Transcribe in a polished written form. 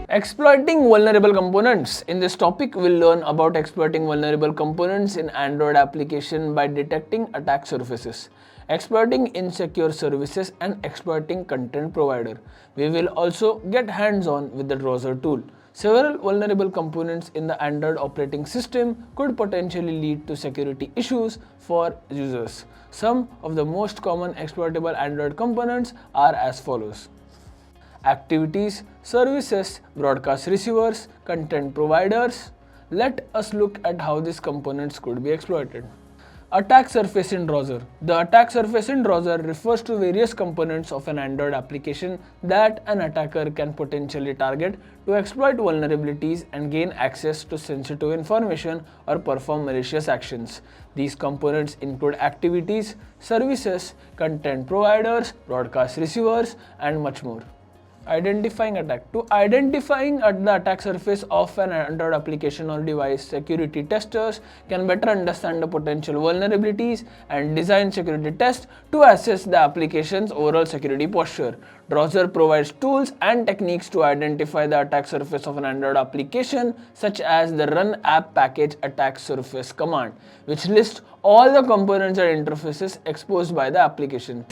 Exploiting vulnerable components. In this topic, we'll learn about exploiting vulnerable components in Android application by detecting attack surfaces, exploiting insecure services, and exploiting content provider. We will also get hands-on with the browser tool. Several vulnerable components in the Android operating system could potentially lead to security issues for users. Some of the most common exploitable Android components are as follows: activities, services, broadcast receivers, content providers. Let us look at how these components could be exploited. Attack surface in browser. The attack surface in browser refers to various components of an Android application that an attacker can potentially target to exploit vulnerabilities and gain access to sensitive information or perform malicious actions. These components include activities, services, content providers, broadcast receivers, and much more. Identifying attack. To identifying at the attack surface of an Android application or device, security testers can better understand the potential vulnerabilities and design security tests to assess the application's overall security posture. Browser provides tools and techniques to identify the attack surface of an Android application, such as the run app package attack surface command, which lists all the components and interfaces exposed by the application.